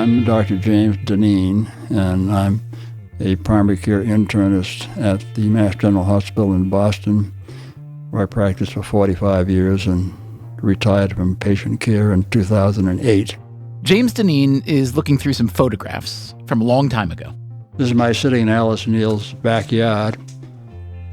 I'm Dr. James Dineen, and I'm a primary care internist at the Mass General Hospital in Boston, where I practiced for 45 years and retired from patient care in 2008. James Dineen is looking through some photographs from a long time ago. This is my sitting in Alice Neel's backyard.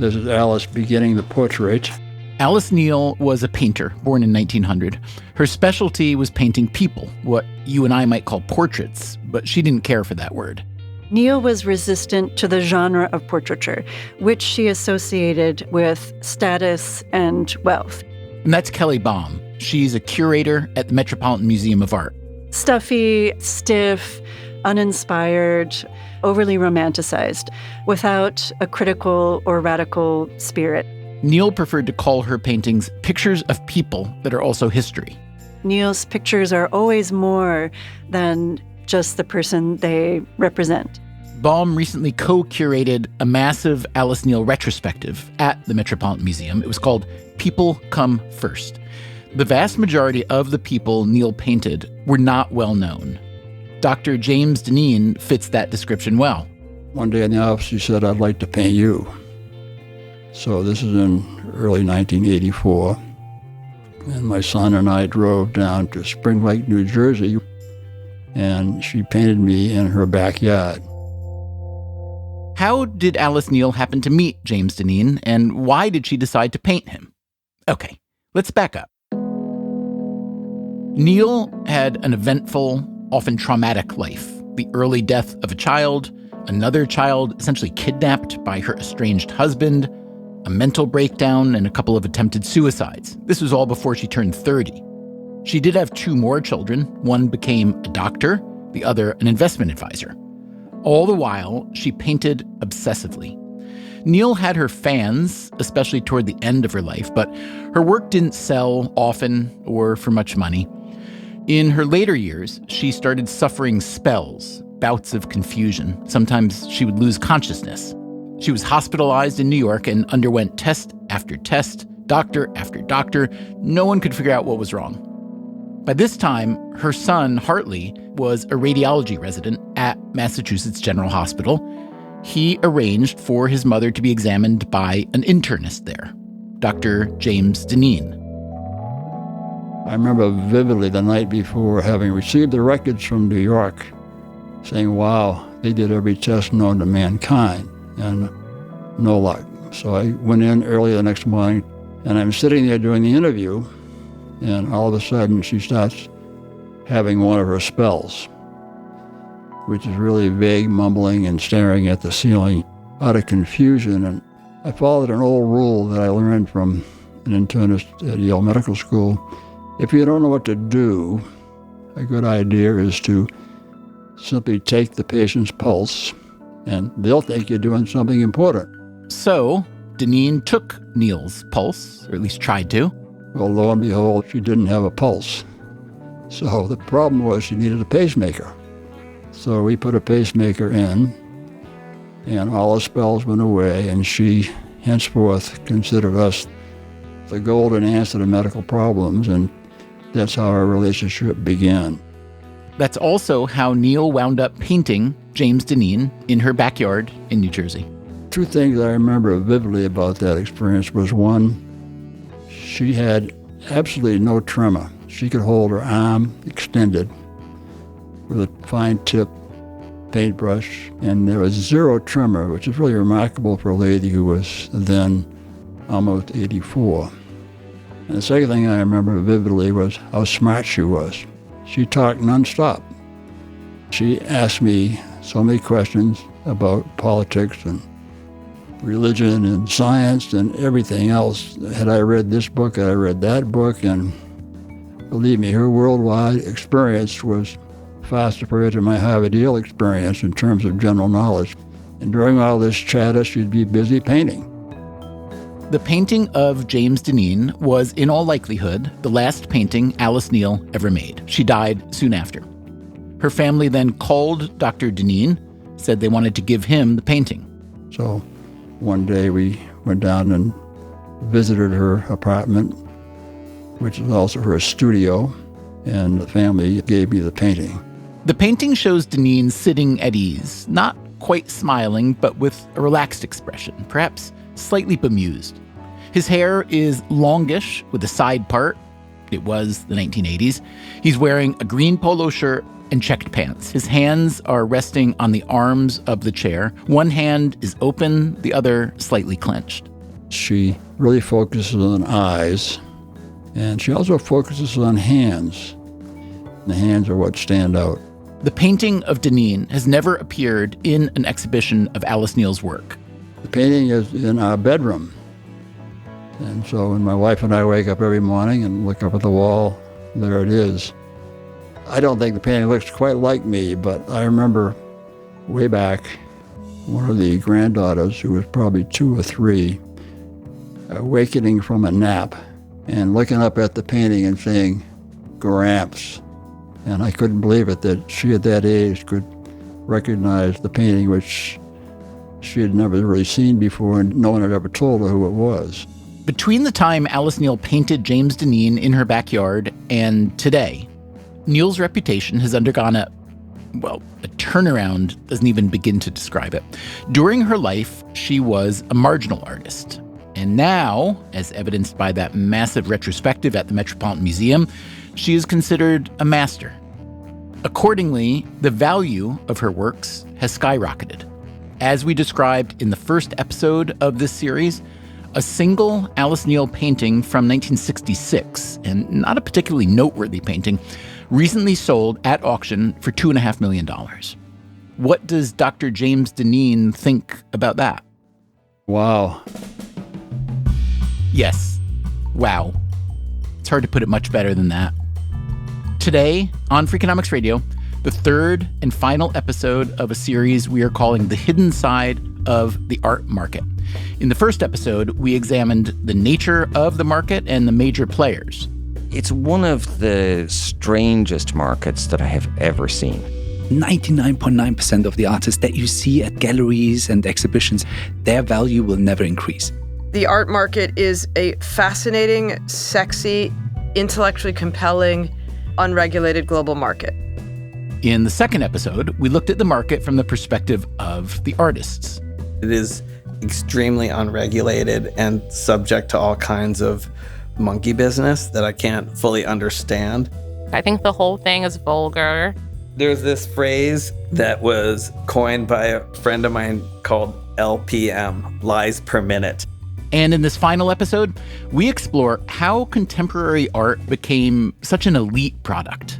This is Alice beginning the portrait. Alice Neel was a painter born in 1900. Her specialty was painting people, what you and I might call portraits, but she didn't care for that word. Neel was resistant to the genre of portraiture, which she associated with status and wealth. And that's Kelly Baum. She's a curator at the Metropolitan Museum of Art. Stuffy, stiff, uninspired, overly romanticized, without a critical or radical spirit. Neel preferred to call her paintings pictures of people that are also history. Neel's pictures are always more than just the person they represent. Baum recently co-curated a massive Alice Neel retrospective at the Metropolitan Museum. It was called People Come First. The vast majority of the people Neel painted were not well known. Dr. James Dineen fits that description well. One day in the office, he said, "I'd like to paint you." So this is in early 1984, and my son and I drove down to Spring Lake, New Jersey, and she painted me in her backyard. How did Alice Neel happen to meet James Dineen, and why did she decide to paint him? Okay, let's back up. Neel had an eventful, often traumatic life. The early death of a child, another child essentially kidnapped by her estranged husband, a mental breakdown, and a couple of attempted suicides. This was all before she turned 30. She did have two more children. One became a doctor, the other an investment advisor. All the while, she painted obsessively. Neel had her fans, especially toward the end of her life, but her work didn't sell often or for much money. In her later years, she started suffering spells, bouts of confusion. Sometimes she would lose consciousness. She was hospitalized in New York and underwent test after test, doctor after doctor. No one could figure out what was wrong. By this time, her son, Hartley, was a radiology resident at Massachusetts General Hospital. He arranged for his mother to be examined by an internist there, Dr. James Dineen. I remember vividly the night before having received the records from New York saying, wow, they did every test known to mankind, and no luck. So I went in early the next morning, and I'm sitting there doing the interview, and all of a sudden she starts having one of her spells, which is really vague mumbling and staring at the ceiling out of confusion. And I followed an old rule that I learned from an internist at Yale Medical School. If you don't know what to do, a good idea is to simply take the patient's pulse, and they'll think you're doing something important. So Dineen took Neal's pulse, or at least tried to. Well, lo and behold, she didn't have a pulse. So the problem was she needed a pacemaker. So we put a pacemaker in, and all the spells went away, and she henceforth considered us the golden answer to medical problems, and that's how our relationship began. That's also how Neel wound up painting James Dineen in her backyard in New Jersey. Two things I remember vividly about that experience was, one, she had absolutely no tremor. She could hold her arm extended with a fine-tip paintbrush, and there was zero tremor, which is really remarkable for a lady who was then almost 84. And the second thing I remember vividly was how smart she was. She talked nonstop. She asked me so many questions about politics and religion and science and everything else. Had I read this book, had I read that book, and believe me, her worldwide experience was far superior to my Harvard Yale experience in terms of general knowledge. And during all this chatter, she'd be busy painting. The painting of James Dineen was, in all likelihood, the last painting Alice Neel ever made. She died soon after. Her family then called Dr. Dineen, said they wanted to give him the painting. So one day we went down and visited her apartment, which is also her studio, and the family gave me the painting. The painting shows Dineen sitting at ease, not quite smiling, but with a relaxed expression, perhaps slightly bemused. His hair is longish with a side part. It was the 1980s. He's wearing a green polo shirt and checked pants. His hands are resting on the arms of the chair. One hand is open, the other slightly clenched. She really focuses on eyes, and she also focuses on hands. The hands are what stand out. The painting of Dineen has never appeared in an exhibition of Alice Neel's work. The painting is in our bedroom. And so when my wife and I wake up every morning and look up at the wall, there it is. I don't think the painting looks quite like me, but I remember way back, one of the granddaughters, who was probably 2 or 3, awakening from a nap and looking up at the painting and saying, "Gramps." And I couldn't believe it that she at that age could recognize the painting, which she had never really seen before, and no one had ever told her who it was. Between the time Alice Neel painted James Dineen in her backyard and today, Neel's reputation has undergone a turnaround doesn't even begin to describe it. During her life, she was a marginal artist. And now, as evidenced by that massive retrospective at the Metropolitan Museum, she is considered a master. Accordingly, the value of her works has skyrocketed. As we described in the first episode of this series, a single Alice Neel painting from 1966, and not a particularly noteworthy painting, recently sold at auction for $2.5 million. What does Dr. James Dineen think about that? Wow. Yes. Wow. It's hard to put it much better than that. Today, on Freakonomics Radio, the third and final episode of a series we are calling The Hidden Side of the Art Market. In the first episode, we examined the nature of the market and the major players. It's one of the strangest markets that I have ever seen. 99.9% of the artists that you see at galleries and exhibitions, their value will never increase. The art market is a fascinating, sexy, intellectually compelling, unregulated global market. In the second episode, we looked at the market from the perspective of the artists. It is extremely unregulated and subject to all kinds of monkey business that I can't fully understand. I think the whole thing is vulgar. There's this phrase that was coined by a friend of mine called LPM, lies per minute. And in this final episode, we explore how contemporary art became such an elite product.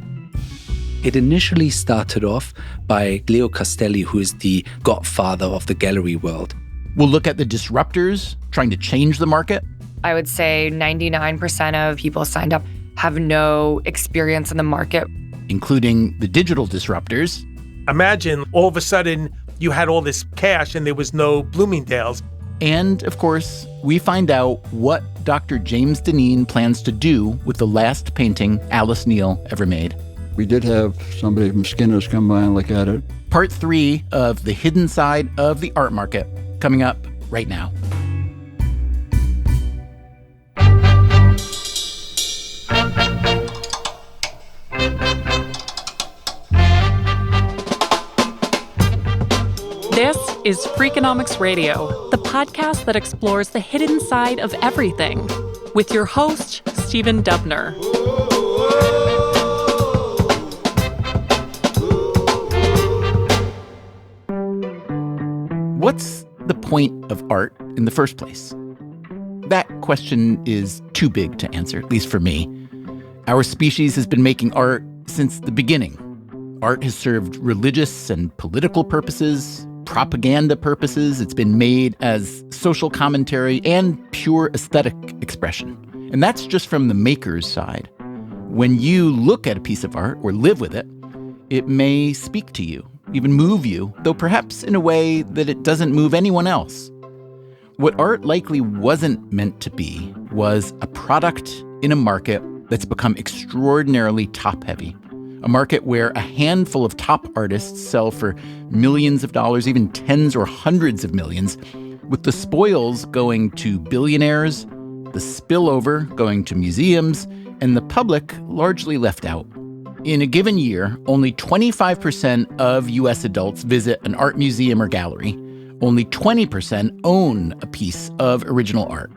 It initially started off by Leo Castelli, who is the godfather of the gallery world. We'll look at the disruptors trying to change the market. I would say 99% of people signed up have no experience in the market, including the digital disruptors. Imagine all of a sudden you had all this cash and there was no Bloomingdale's. And, of course, we find out what Dr. James Dineen plans to do with the last painting Alice Neel ever made. We did have somebody from Skinner's come by and look at it. Part 3 of The Hidden Side of the Art Market, coming up right now. This is Freakonomics Radio, the podcast that explores the hidden side of everything, with your host, Stephen Dubner. What's the point of art in the first place? That question is too big to answer, at least for me. Our species has been making art since the beginning. Art has served religious and political purposes, propaganda purposes. It's been made as social commentary and pure aesthetic expression. And that's just from the maker's side. When you look at a piece of art or live with it, it may speak to you, even move you, though perhaps in a way that it doesn't move anyone else. What art likely wasn't meant to be was a product in a market that's become extraordinarily top-heavy. A market where a handful of top artists sell for millions of dollars, even tens or hundreds of millions, with the spoils going to billionaires, the spillover going to museums, and the public largely left out. In a given year, only 25% of U.S. adults visit an art museum or gallery. Only 20% own a piece of original art.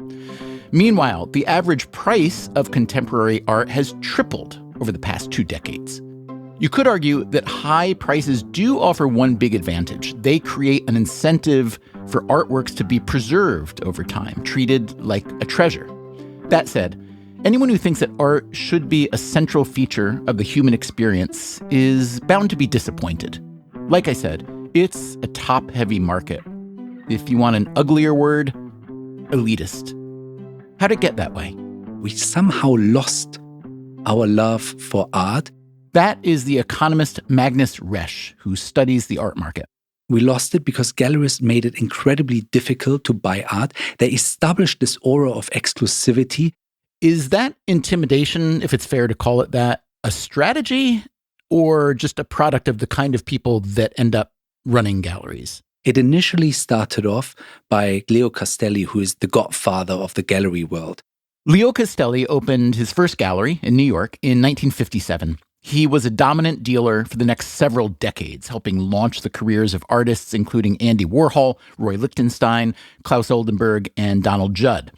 Meanwhile, the average price of contemporary art has tripled over the past 2 decades. You could argue that high prices do offer one big advantage. They create an incentive for artworks to be preserved over time, treated like a treasure. That said, anyone who thinks that art should be a central feature of the human experience is bound to be disappointed. Like I said, it's a top-heavy market. If you want an uglier word, elitist. How'd it get that way? We somehow lost our love for art. That is the economist Magnus Resh, who studies the art market. We lost it because galleries made it incredibly difficult to buy art. They established this aura of exclusivity. Is that intimidation, if it's fair to call it that, a strategy or just a product of the kind of people that end up running galleries? It initially started off by Leo Castelli, who is the godfather of the gallery world. Leo Castelli opened his first gallery in New York in 1957. He was a dominant dealer for the next several decades, helping launch the careers of artists including Andy Warhol, Roy Lichtenstein, Klaus Oldenburg, and Donald Judd.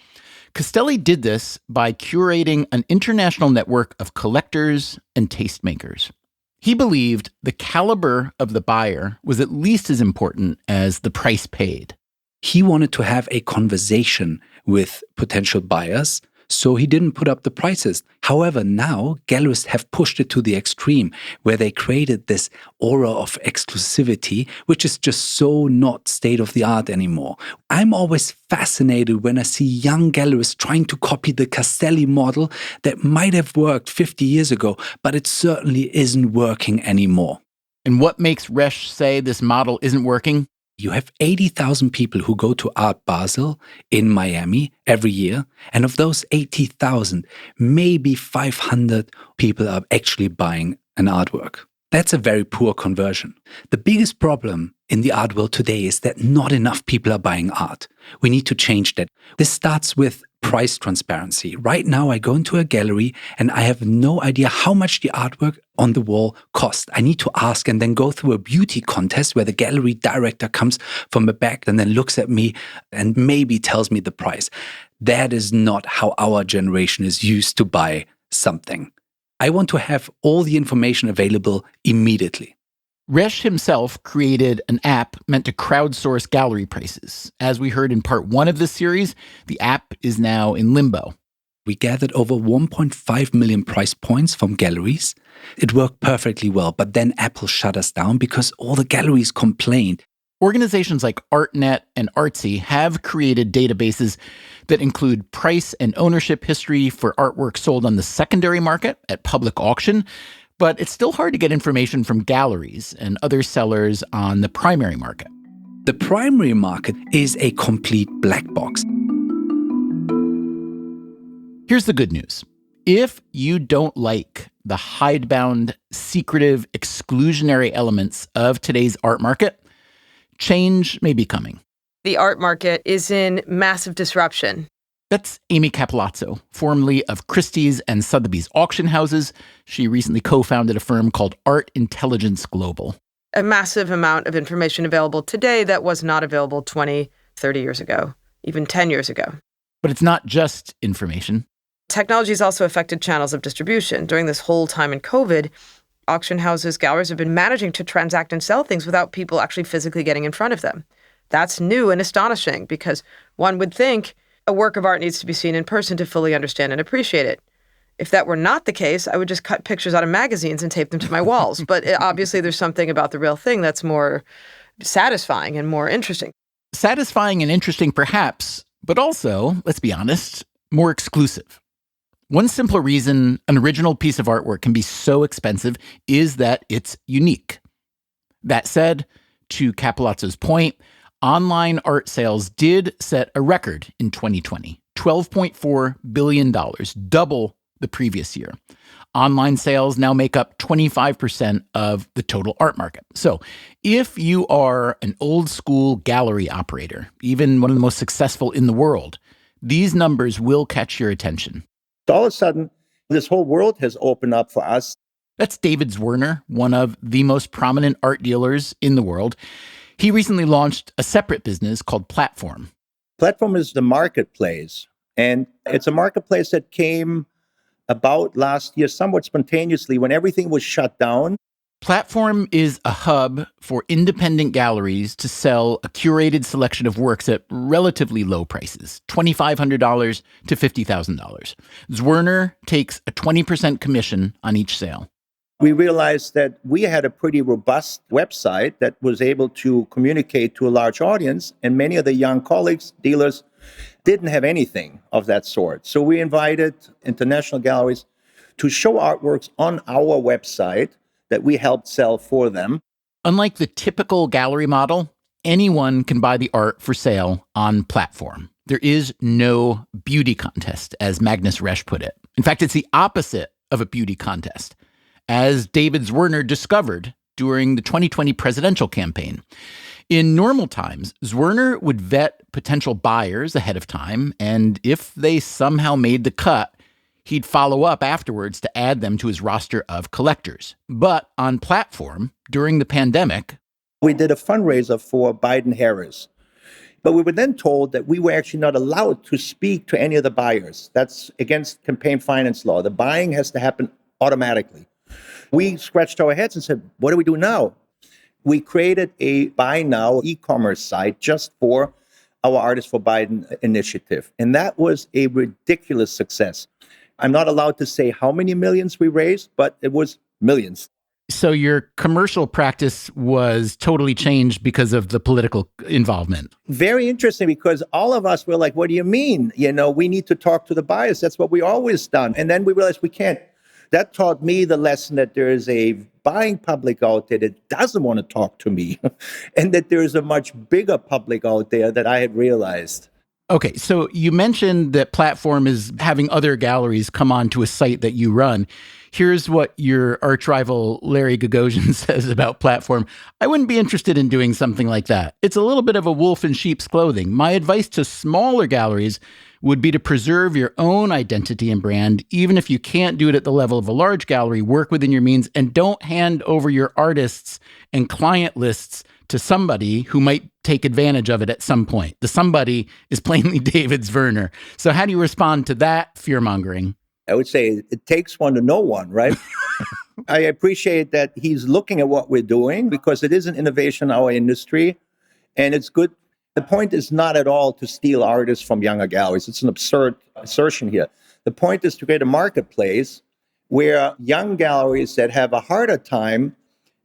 Castelli did this by curating an international network of collectors and tastemakers. He believed the caliber of the buyer was at least as important as the price paid. He wanted to have a conversation with potential buyers, so he didn't put up the prices. However, now gallerists have pushed it to the extreme, where they created this aura of exclusivity, which is just so not state of the art anymore. I'm always fascinated when I see young gallerists trying to copy the Castelli model that might have worked 50 years ago, but it certainly isn't working anymore. And what makes Resh say this model isn't working? You have 80,000 people who go to Art Basel in Miami every year. And of those 80,000, maybe 500 people are actually buying an artwork. That's a very poor conversion. The biggest problem in the art world today is that not enough people are buying art. We need to change that. This starts with price transparency. Right now, I go into a gallery and I have no idea how much the artwork on the wall cost. I need to ask and then go through a beauty contest where the gallery director comes from the back and then looks at me and maybe tells me the price. That is not how our generation is used to buy something. I want to have all the information available immediately. Resh himself created an app meant to crowdsource gallery prices. As we heard in part 1 of this series, the app is now in limbo. We gathered over 1.5 million price points from galleries. It worked perfectly well, but then Apple shut us down because all the galleries complained. Organizations like ArtNet and Artsy have created databases that include price and ownership history for artwork sold on the secondary market at public auction, but it's still hard to get information from galleries and other sellers on the primary market. The primary market is a complete black box. Here's the good news. If you don't like the hidebound, secretive, exclusionary elements of today's art market, change may be coming. The art market is in massive disruption. That's Amy Capilazzo, formerly of Christie's and Sotheby's auction houses. She recently co-founded a firm called Art Intelligence Global. A massive amount of information available today that was not available 20, 30 years ago, even 10 years ago. But it's not just information. Technology has also affected channels of distribution. During this whole time in COVID, auction houses, galleries have been managing to transact and sell things without people actually physically getting in front of them. That's new and astonishing because one would think a work of art needs to be seen in person to fully understand and appreciate it. If that were not the case, I would just cut pictures out of magazines and tape them to my walls. But obviously there's something about the real thing that's more satisfying and more interesting. Satisfying and interesting perhaps, but also, let's be honest, more exclusive. One simple reason an original piece of artwork can be so expensive is that it's unique. That said, to Capilazzo's point, online art sales did set a record in 2020, $12.4 billion, double the previous year. Online sales now make up 25% of the total art market. So if you are an old school gallery operator, even one of the most successful in the world, these numbers will catch your attention. All of a sudden, this whole world has opened up for us. That's David Zwirner, one of the most prominent art dealers in the world. He recently launched a separate business called Platform. Platform is the marketplace, and it's a marketplace that came about last year somewhat spontaneously when everything was shut down. Platform is a hub for independent galleries to sell a curated selection of works at relatively low prices, $2,500 to $50,000. Zwirner takes a 20% commission on each sale. We realized that we had a pretty robust website that was able to communicate to a large audience, and many of the young colleagues, dealers, didn't have anything of that sort. So we invited international galleries to show artworks on our website that we helped sell for them. Unlike the typical gallery model, anyone can buy the art for sale on Platform. There is no beauty contest, as Magnus Resh put it. In fact, it's the opposite of a beauty contest, as David Zwirner discovered during the 2020 presidential campaign. In normal times, Zwirner would vet potential buyers ahead of time, and if they somehow made the cut, he'd follow up afterwards to add them to his roster of collectors. But on Platform, during the pandemic, we did a fundraiser for Biden-Harris. But we were then told that we were actually not allowed to speak to any of the buyers. That's against campaign finance law. The buying has to happen automatically. We scratched our heads and said, what do we do now? We created a Buy Now e-commerce site just for our Artists for Biden initiative. And that was a ridiculous success. I'm not allowed to say how many millions we raised, but it was millions. So your commercial practice was totally changed because of the political involvement. Very interesting, because all of us were like, what do you mean? We need to talk to the buyers. That's what we always done. And then we realized we can't. That taught me the lesson that there is a buying public out there that doesn't want to talk to me, and that there is a much bigger public out there that I had realized. Okay, so you mentioned that Platform is having other galleries come on to a site that you run. Here's what your arch rival Larry Gagosian says about Platform. I wouldn't be interested in doing something like that. It's a little bit of a wolf in sheep's clothing. My advice to smaller galleries would be to preserve your own identity and brand. Even if you can't do it at the level of a large gallery, work within your means and don't hand over your artists and client lists to somebody who might take advantage of it at some point. The somebody is plainly David Zwirner. So how do you respond to that fear-mongering? I would say it takes one to know one, right? I appreciate that he's looking at what we're doing, because it is an innovation in our industry, and it's good. The point is not at all to steal artists from younger galleries. It's an absurd assertion here. The point is to create a marketplace where young galleries that have a harder time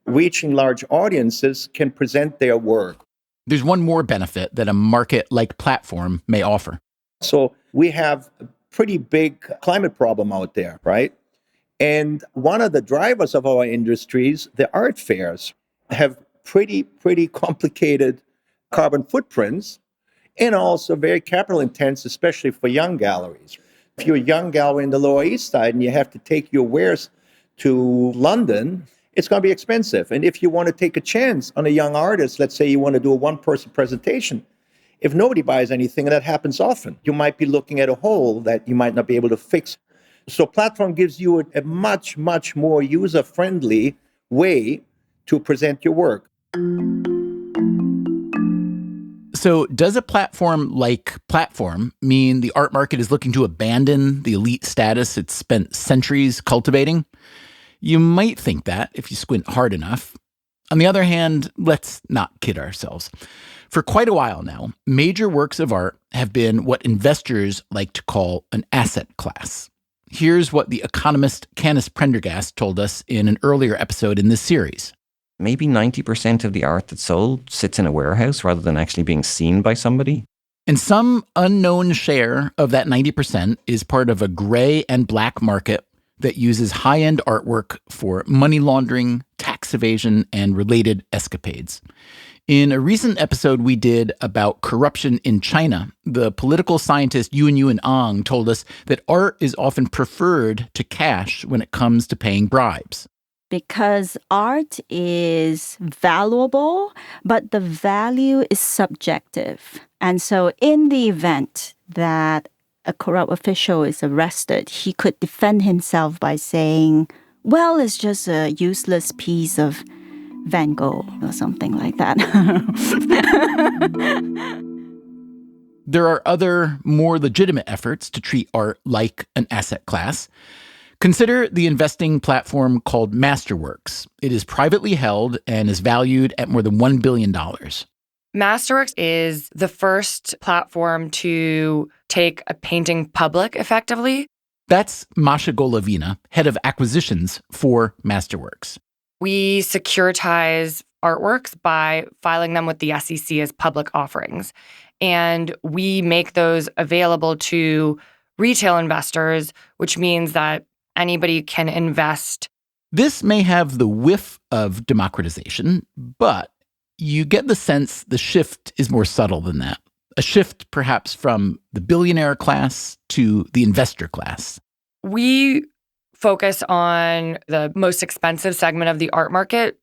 reaching large audiences can present their work. There's one more benefit that a market like Platform may offer. So we have a pretty big climate problem out there, right? And one of the drivers of our industries, the art fairs, have pretty complicated carbon footprints, and also very capital intense, especially for young galleries. If you're a young gallery in the Lower East Side and you have to take your wares to London, it's going to be expensive. And if you want to take a chance on a young artist, let's say you want to do a one-person presentation, if nobody buys anything, and that happens often, you might be looking at a hole that you might not be able to fix. So Platform gives you a much more user-friendly way to present your work. So does a platform like Platform mean the art market is looking to abandon the elite status it's spent centuries cultivating? You might think that if you squint hard enough. On the other hand, let's not kid ourselves. For quite a while now, major works of art have been what investors like to call an asset class. Here's what the economist Canis Prendergast told us in an earlier episode in this series. Maybe 90% of the art that's sold sits in a warehouse rather than actually being seen by somebody. And some unknown share of that 90% is part of a gray and black market that uses high-end artwork for money laundering, tax evasion, and related escapades. In a recent episode we did about corruption in China, the political scientist Yuan Ang told us that art is often preferred to cash when it comes to paying bribes. Because art is valuable, but the value is subjective. And so in the event that a corrupt official is arrested, he could defend himself by saying, well, it's just a useless piece of Van Gogh or something like that. There are other, more legitimate efforts to treat art like an asset class. Consider the investing platform called Masterworks. It is privately held and is valued at more than $1 billion. Masterworks is the first platform to take a painting public effectively. That's Masha Golovina, head of acquisitions for Masterworks. We securitize artworks by filing them with the SEC as public offerings. And we make those available to retail investors, which means that anybody can invest. This may have the whiff of democratization, but you get the sense the shift is more subtle than that. A shift perhaps from the billionaire class to the investor class. We focus on the most expensive segment of the art market.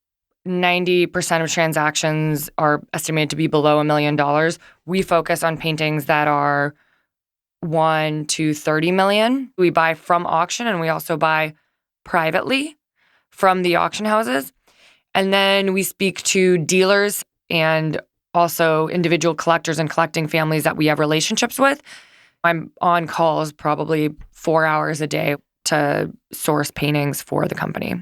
90% of transactions are estimated to be below $1 million. We focus on paintings that are 1 to 30 million. We buy from auction, and we also buy privately from the auction houses. And then we speak to dealers and also individual collectors and collecting families that we have relationships with. I'm on calls probably 4 hours a day to source paintings for the company.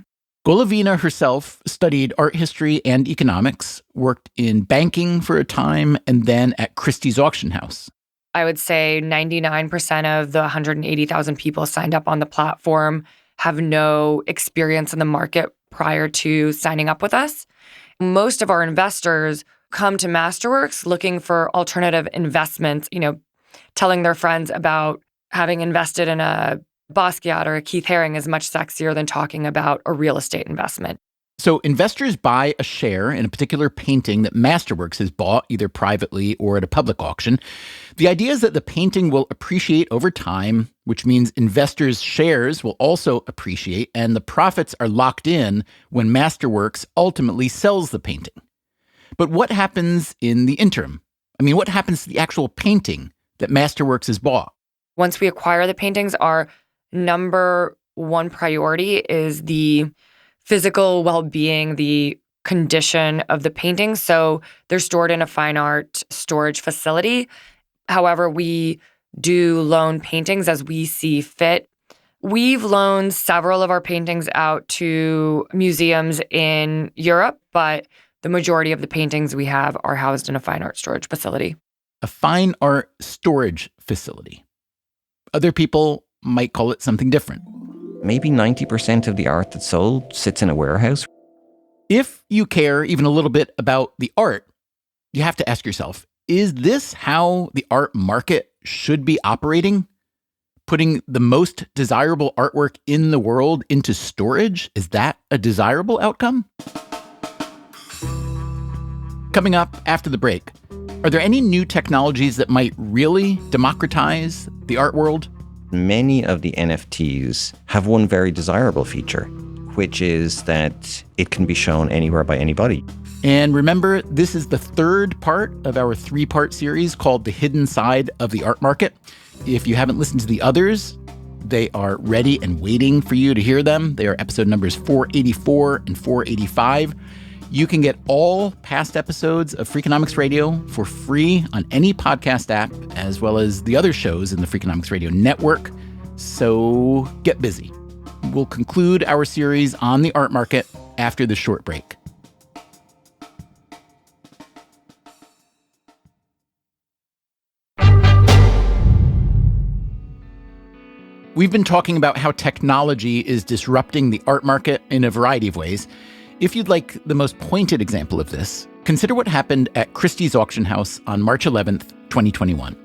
Golovina herself studied art history and economics, worked in banking for a time, and then at Christie's auction house. I would say 99% of the 180,000 people signed up on the platform have no experience in the market prior to signing up with us. Most of our investors come to Masterworks looking for alternative investments, telling their friends about having invested in a Basquiat or a Keith Haring is much sexier than talking about a real estate investment. So investors buy a share in a particular painting that Masterworks has bought either privately or at a public auction. The idea is that the painting will appreciate over time, which means investors' shares will also appreciate, and the profits are locked in when Masterworks ultimately sells the painting. But what happens in the interim? What happens to the actual painting that Masterworks has bought? Once we acquire the paintings, our number one priority is the physical well-being, the condition of the paintings. So they're stored in a fine art storage facility. However, we do loan paintings as we see fit. We've loaned several of our paintings out to museums in Europe, but the majority of the paintings we have are housed in a fine art storage facility. A fine art storage facility. Other people might call it something different. Maybe 90% of the art that's sold sits in a warehouse. If you care even a little bit about the art, you have to ask yourself, is this how the art market should be operating? Putting the most desirable artwork in the world into storage? Is that a desirable outcome? Coming up after the break, are there any new technologies that might really democratize the art world? Many of the NFTs have one very desirable feature, which is that it can be shown anywhere by anybody. And remember, this is the third part of our 3-part series called The Hidden Side of the Art Market. If you haven't listened to the others, they are ready and waiting for you to hear them. They are episode numbers 484 and 485. You can get all past episodes of Freakonomics Radio for free on any podcast app, as well as the other shows in the Freakonomics Radio network. So get busy. We'll conclude our series on the art market after this short break. We've been talking about how technology is disrupting the art market in a variety of ways. If you'd like the most pointed example of this, consider what happened at Christie's auction house on March 11th, 2021.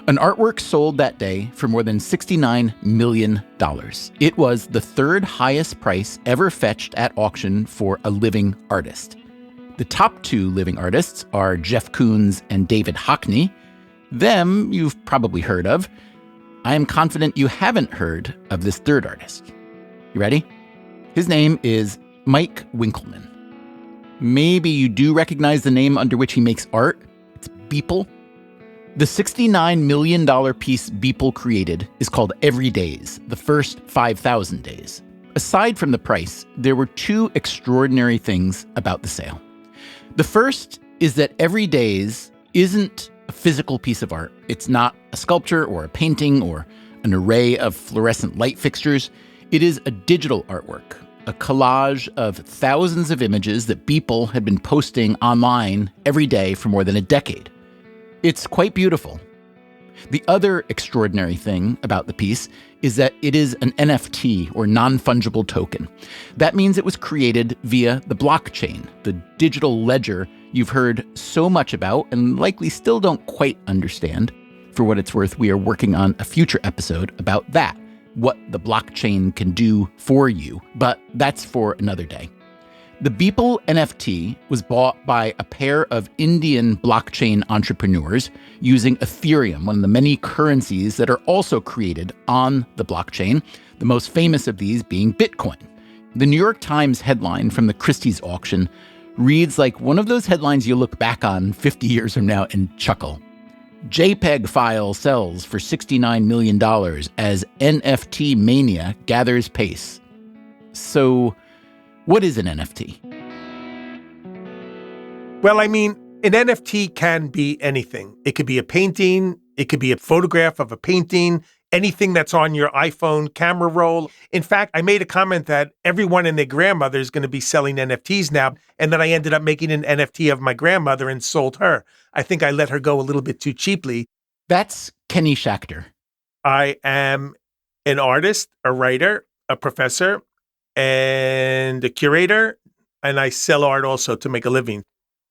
An artwork sold that day for more than $69 million. It was the third highest price ever fetched at auction for a living artist. The top 2 living artists are Jeff Koons and David Hockney. Them you've probably heard of. I am confident you haven't heard of this third artist. You ready? His name is Mike Winkelmann. Maybe you do recognize the name under which he makes art. It's Beeple. The $69 million piece Beeple created is called Every Days, the first 5,000 days. aside from the price, there were two extraordinary things about the sale. The first is that Every Days isn't a physical piece of art. It's not a sculpture or a painting or an array of fluorescent light fixtures. It is a digital artwork, a collage of thousands of images that Beeple had been posting online every day for more than a decade. It's quite beautiful. The other extraordinary thing about the piece is that it is an NFT, or non-fungible token. That means it was created via the blockchain, the digital ledger you've heard so much about and likely still don't quite understand. For what it's worth, we are working on a future episode about that, what the blockchain can do for you, but that's for another day. The Beeple NFT was bought by a pair of Indian blockchain entrepreneurs using Ethereum, one of the many currencies that are also created on the blockchain, the most famous of these being Bitcoin. The New York Times headline from the Christie's auction reads like one of those headlines you look back on 50 years from now and chuckle. JPEG file sells for $69 million as NFT mania gathers pace. So, what is an NFT? Well, I mean, an NFT can be anything. It could be a painting. It could be a photograph of a painting, anything that's on your iPhone camera roll. In fact, I made a comment that everyone and their grandmother is going to be selling NFTs now. And then I ended up making an NFT of my grandmother and sold her. I think I let her go a little bit too cheaply. That's Kenny Schachter. I am an artist, a writer, a professor, and a curator, and I sell art also to make a living.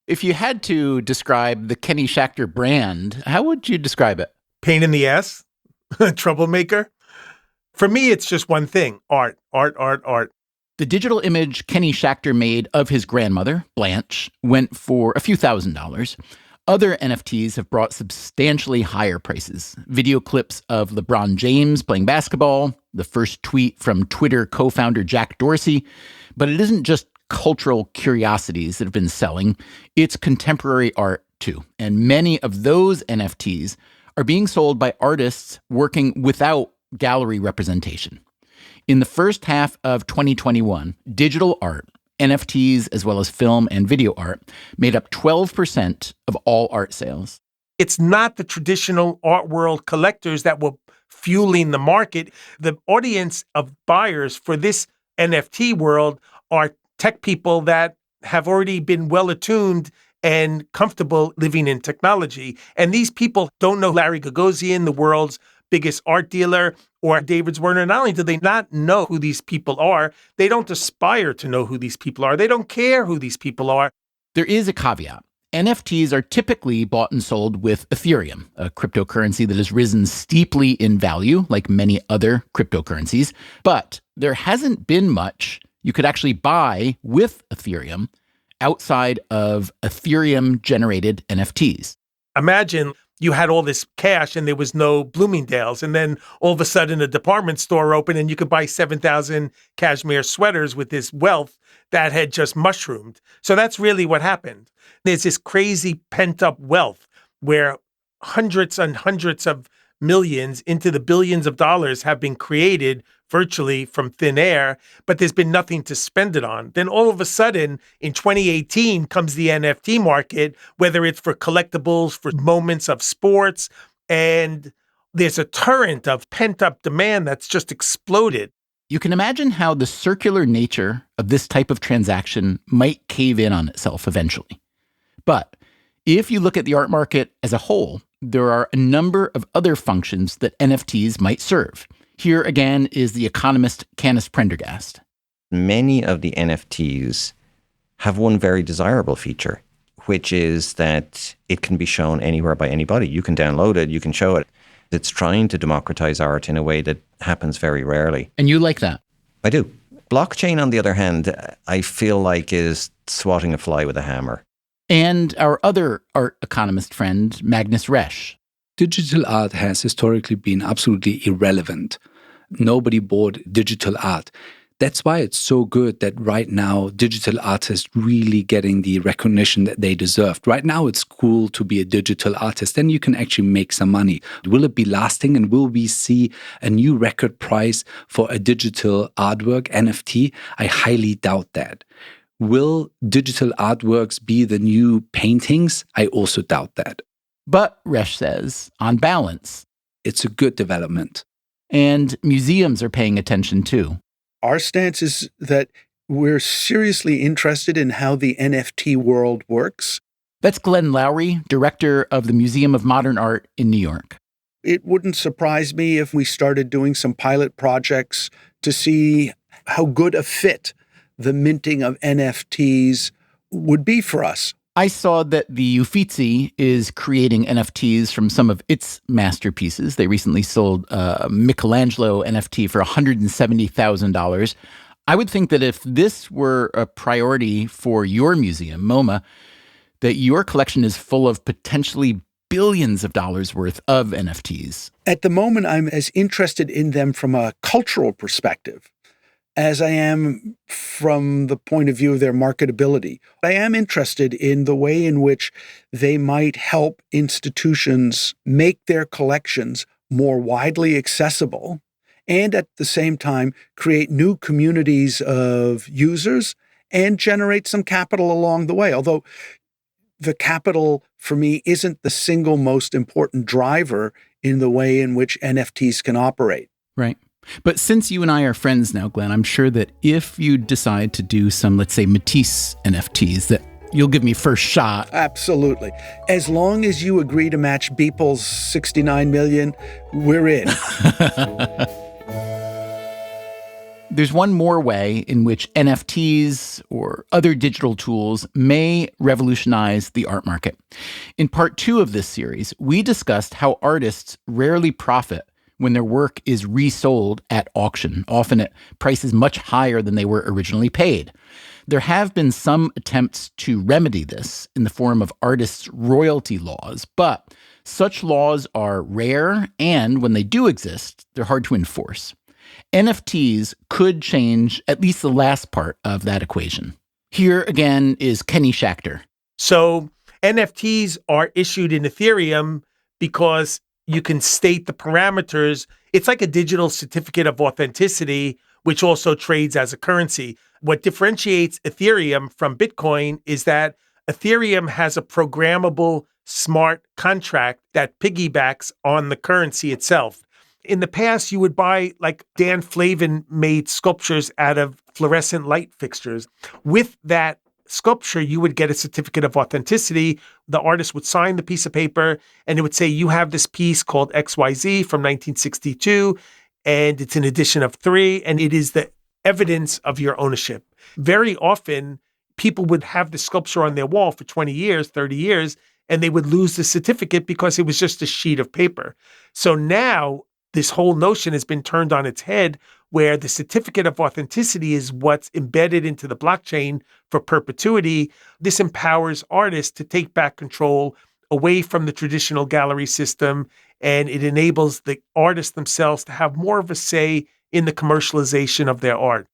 If you had to describe the Kenny Schachter brand, how would you describe it? Pain in the ass, troublemaker. For me, it's just one thing, art, art, art, art. The digital image Kenny Schachter made of his grandmother, Blanche, went for a few $1,000s. Other NFTs have brought substantially higher prices. Video clips of LeBron James playing basketball, the first tweet from Twitter co-founder Jack Dorsey. But it isn't just cultural curiosities that have been selling. It's contemporary art, too. And many of those NFTs are being sold by artists working without gallery representation. In the first half of 2021, digital art, NFTs, as well as film and video art, made up 12% of all art sales. It's not the traditional art world collectors that were fueling the market. The audience of buyers for this NFT world are tech people that have already been well attuned and comfortable living in technology. And these people don't know Larry Gagosian, the world's biggest art dealer, or David Werner. Not only do they not know who these people are, they don't aspire to know who these people are. They don't care who these people are. There is a caveat. NFTs are typically bought and sold with Ethereum, a cryptocurrency that has risen steeply in value, like many other cryptocurrencies. But there hasn't been much you could actually buy with Ethereum outside of Ethereum-generated NFTs. Imagine you had all this cash and there was no Bloomingdale's, and then all of a sudden a department store opened and you could buy 7,000 cashmere sweaters with this wealth that had just mushroomed. So that's really what happened. There's this crazy pent-up wealth where hundreds and hundreds of millions into the billions of dollars have been created virtually from thin air, but there's been nothing to spend it on. Then all of a sudden, in 2018, comes the NFT market, whether it's for collectibles, for moments of sports, and there's a torrent of pent-up demand that's just exploded. You can imagine how the circular nature of this type of transaction might cave in on itself eventually. But if you look at the art market as a whole, there are a number of other functions that NFTs might serve. Here again is the economist Canis Prendergast. Many of the NFTs have one very desirable feature, which is that it can be shown anywhere by anybody. You can download it, you can show it. It's trying to democratize art in a way that happens very rarely. And you like that? I do. Blockchain, on the other hand, I feel like is swatting a fly with a hammer. And our other art economist friend, Magnus Resh. Digital art has historically been absolutely irrelevant. Nobody bought digital art. That's why it's so good that right now digital artists really getting the recognition that they deserved. Right now it's cool to be a digital artist, then you can actually make some money. Will it be lasting, and will we see a new record price for a digital artwork, NFT? I highly doubt that. Will digital artworks be the new paintings? I also doubt that. But, Resh says, on balance, it's a good development. And museums are paying attention too. Our stance is that we're seriously interested in how the NFT world works. That's Glenn Lowry, director of the Museum of Modern Art in New York. It wouldn't surprise me if we started doing some pilot projects to see how good a fit the minting of NFTs would be for us. I saw that the Uffizi is creating NFTs from some of its masterpieces. They recently sold a Michelangelo NFT for $170,000. I would think that if this were a priority for your museum, MoMA, that your collection is full of potentially billions of dollars worth of NFTs. At the moment, I'm as interested in them from a cultural perspective as I am from the point of view of their marketability. I am interested in the way in which they might help institutions make their collections more widely accessible and at the same time create new communities of users and generate some capital along the way. Although the capital for me isn't the single most important driver in the way in which NFTs can operate. Right. But since you and I are friends now, Glenn, I'm sure that if you decide to do some, let's say, Matisse NFTs, that you'll give me first shot. Absolutely. As long as you agree to match Beeple's 69 million, we're in. There's one more way in which NFTs or other digital tools may revolutionize the art market. In part 2 of this series, we discussed how artists rarely profit when their work is resold at auction, often at prices much higher than they were originally paid. There have been some attempts to remedy this in the form of artists' royalty laws, but such laws are rare, and when they do exist, they're hard to enforce. NFTs could change at least the last part of that equation. Here again is Kenny Schachter. So NFTs are issued in Ethereum because you can state the parameters. It's like a digital certificate of authenticity, which also trades as a currency. What differentiates Ethereum from Bitcoin is that Ethereum has a programmable smart contract that piggybacks on the currency itself. In the past, you would buy, like Dan Flavin made sculptures out of fluorescent light fixtures. With that sculpture, you would get a certificate of authenticity. The artist would sign the piece of paper and it would say, you have this piece called XYZ from 1962, and it's an edition of 3, and it is the evidence of your ownership. Very often, people would have the sculpture on their wall for 20 years, 30 years, and they would lose the certificate because it was just a sheet of paper. So now, this whole notion has been turned on its head, where the certificate of authenticity is what's embedded into the blockchain for perpetuity. This empowers artists to take back control away from the traditional gallery system, and it enables the artists themselves to have more of a say in the commercialization of their art.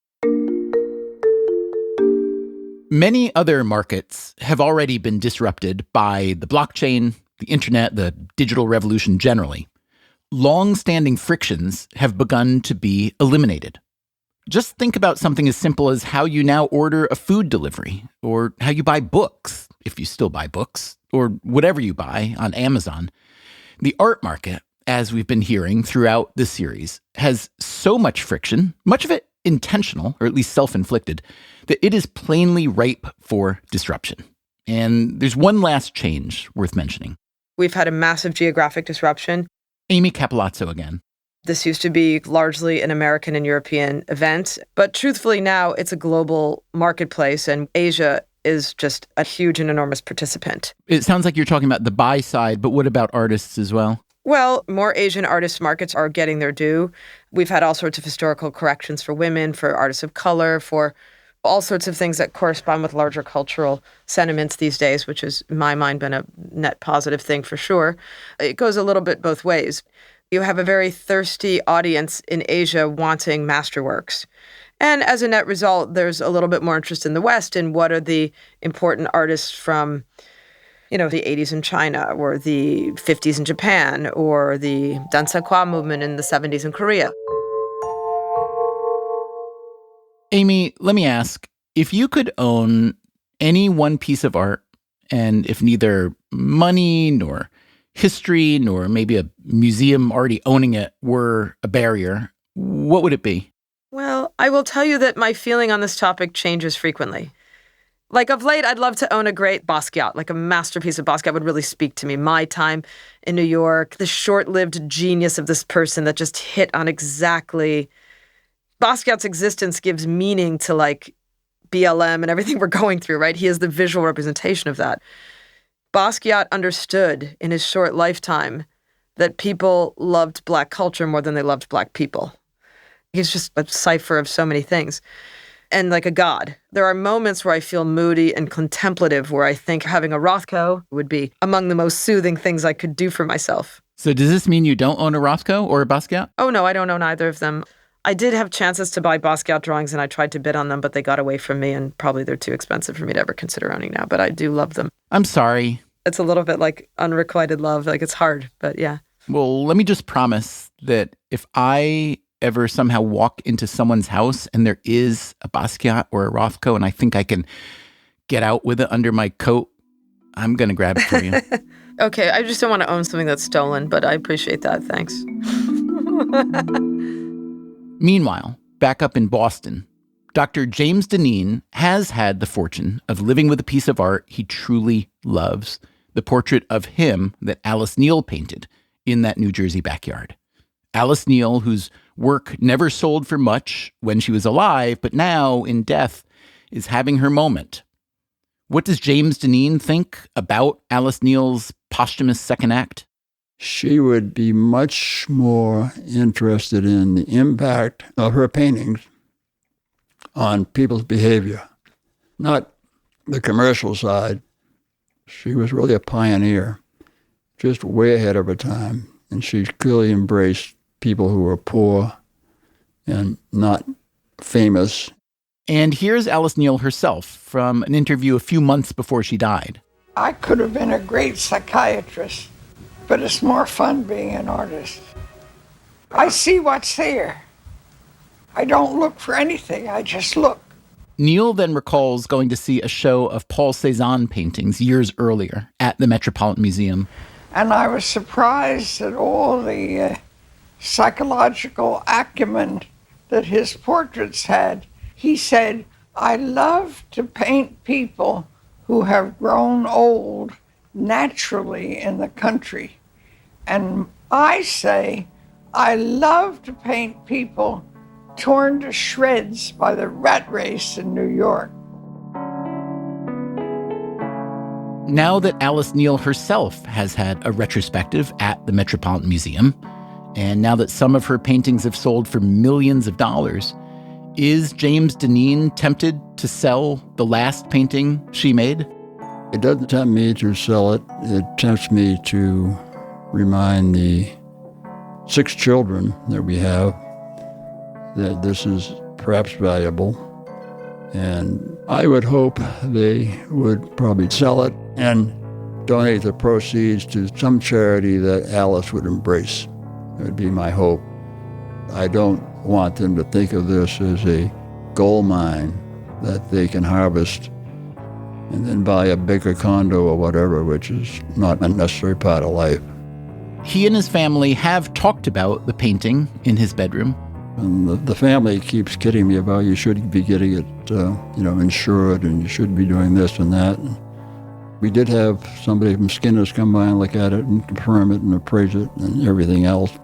Many other markets have already been disrupted by the blockchain, the internet, the digital revolution generally. Long-standing frictions have begun to be eliminated. Just think about something as simple as how you now order a food delivery, or how you buy books, if you still buy books, or whatever you buy on Amazon. The art market, as we've been hearing throughout this series, has so much friction, much of it intentional, or at least self-inflicted, that it is plainly ripe for disruption. And there's one last change worth mentioning. We've had a massive geographic disruption. Amy Capilazzo again. This used to be largely an American and European event, but truthfully now it's a global marketplace, and Asia is just a huge and enormous participant. It sounds like you're talking about the buy side, but what about artists as well? Well, more Asian artist markets are getting their due. We've had all sorts of historical corrections for women, for artists of color, for all sorts of things that correspond with larger cultural sentiments these days, which has, in my mind, been a net positive thing for sure. It goes a little bit both ways. You have a very thirsty audience in Asia wanting masterworks. And as a net result, there's a little bit more interest in the West in what are the important artists from, the 80s in China or the 50s in Japan or the Dansakwa movement in the 70s in Korea. Amy, let me ask, if you could own any one piece of art, and if neither money nor history nor maybe a museum already owning it were a barrier, what would it be? Well, I will tell you that my feeling on this topic changes frequently. Like of late, I'd love to own a great Basquiat, like a masterpiece of Basquiat would really speak to me. My time in New York, the short-lived genius of this person that just hit on exactly... Basquiat's existence gives meaning to like BLM and everything we're going through, right? He is the visual representation of that. Basquiat understood in his short lifetime that people loved Black culture more than they loved Black people. He's just a cipher of so many things. And like a god. There are moments where I feel moody and contemplative, where I think having a Rothko would be among the most soothing things I could do for myself. So does this mean you don't own a Rothko or a Basquiat? Oh, no, I don't own either of them. I did have chances to buy Basquiat drawings, and I tried to bid on them, but they got away from me, and probably they're too expensive for me to ever consider owning now. But I do love them. I'm sorry. It's a little bit like unrequited love. Like, it's hard, but yeah. Well, let me just promise that if I ever somehow walk into someone's house and there is a Basquiat or a Rothko and I think I can get out with it under my coat, I'm going to grab it for you. Okay, I just don't want to own something that's stolen, but I appreciate that. Thanks. Meanwhile, back up in Boston, Dr. James Dineen has had the fortune of living with a piece of art he truly loves, the portrait of him that Alice Neel painted in that New Jersey backyard. Alice Neel, whose work never sold for much when she was alive, but now, in death, is having her moment. What does James Dineen think about Alice Neel's posthumous second act? She would be much more interested in the impact of her paintings on people's behavior, not the commercial side. She was really a pioneer, just way ahead of her time, and she clearly embraced people who were poor and not famous. And here's Alice Neel herself from an interview a few months before she died. I could have been a great psychiatrist, but it's more fun being an artist. I see what's there. I don't look for anything, I just look. Neal then recalls going to see a show of Paul Cézanne paintings years earlier at the Metropolitan Museum. And I was surprised at all the psychological acumen that his portraits had. He said, I love to paint people who have grown old naturally in the country. And I say, I love to paint people torn to shreds by the rat race in New York. Now that Alice Neel herself has had a retrospective at the Metropolitan Museum, and now that some of her paintings have sold for millions of dollars, is James Dineen tempted to sell the last painting she made? It doesn't tempt me to sell it. It tempts me to remind the 6 children that we have that this is perhaps valuable. And I would hope they would probably sell it and donate the proceeds to some charity that Alice would embrace. That would be my hope. I don't want them to think of this as a gold mine that they can harvest and then buy a bigger condo or whatever, which is not a necessary part of life. He and his family have talked about the painting in his bedroom. And the family keeps kidding me about you should be getting it, insured, and you should be doing this and that. And we did have somebody from Skinner's come by and look at it and confirm it and appraise it and everything else.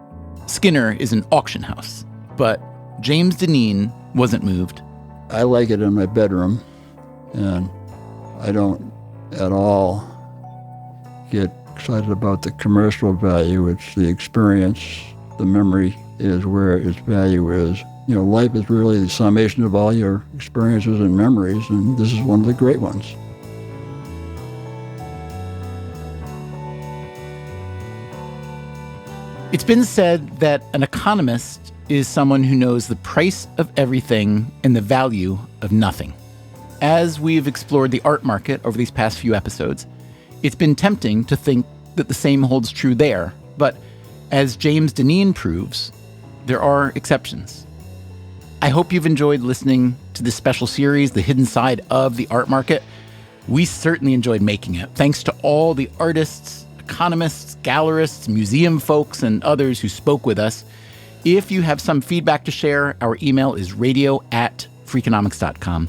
Skinner is an auction house, but James Dineen wasn't moved. I like it in my bedroom, and I don't at all get excited about the commercial value. It's the experience, the memory is where its value is. Life is really the summation of all your experiences and memories, and this is one of the great ones. It's been said that an economist is someone who knows the price of everything and the value of nothing. As we've explored the art market over these past few episodes, it's been tempting to think that the same holds true there. But as James Dineen proves, there are exceptions. I hope you've enjoyed listening to this special series, The Hidden Side of the Art Market. We certainly enjoyed making it. Thanks to all the artists, economists, gallerists, museum folks, and others who spoke with us. If you have some feedback to share, our email is radio@freakonomics.com.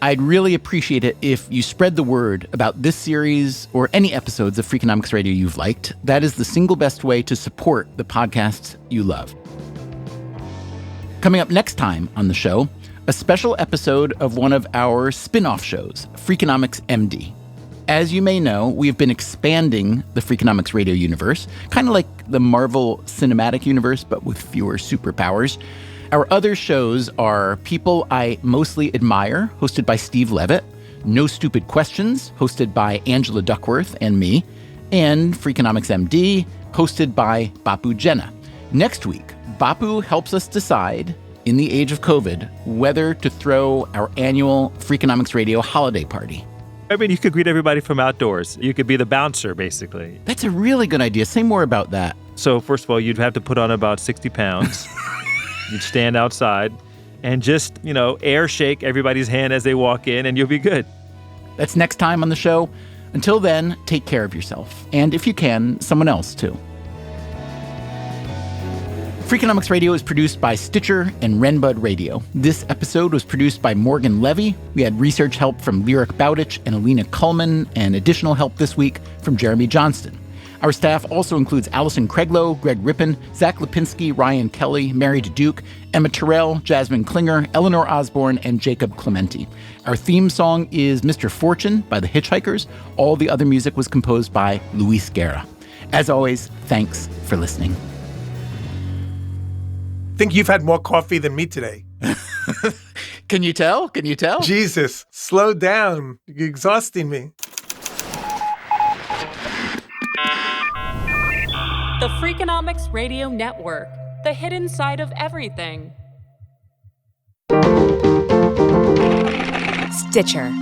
I'd really appreciate it if you spread the word about this series or any episodes of Freakonomics Radio you've liked. That is the single best way to support the podcasts you love. Coming up next time on the show, a special episode of one of our spin-off shows, Freakonomics MD. As you may know, we have been expanding the Freakonomics Radio universe, kind of like the Marvel Cinematic Universe, but with fewer superpowers. Our other shows are People I Mostly Admire, hosted by Steve Levitt, No Stupid Questions, hosted by Angela Duckworth and me, and Freakonomics MD, hosted by Bapu Jena. Next week, Bapu helps us decide, in the age of COVID, whether to throw our annual Freakonomics Radio holiday party. I mean, you could greet everybody from outdoors. You could be the bouncer, basically. That's a really good idea. Say more about that. So, first of all, you'd have to put on about 60 pounds. You'd stand outside and just, air shake everybody's hand as they walk in, and you'll be good. That's next time on the show. Until then, take care of yourself. And if you can, someone else, too. Freakonomics Radio is produced by Stitcher and Renbud Radio. This episode was produced by Morgan Levy. We had research help from Lyric Bowditch and Alina Kuhlman, and additional help this week from Jeremy Johnston. Our staff also includes Allison Craiglow, Greg Rippin, Zach Lipinski, Ryan Kelly, Mary Duke, Emma Terrell, Jasmine Klinger, Eleanor Osborne, and Jacob Clementi. Our theme song is Mr. Fortune by the Hitchhikers. All the other music was composed by Luis Guerra. As always, thanks for listening. I think you've had more coffee than me today. Can you tell? Can you tell? Jesus, slow down. You're exhausting me. The Freakonomics Radio Network, the hidden side of everything. Stitcher.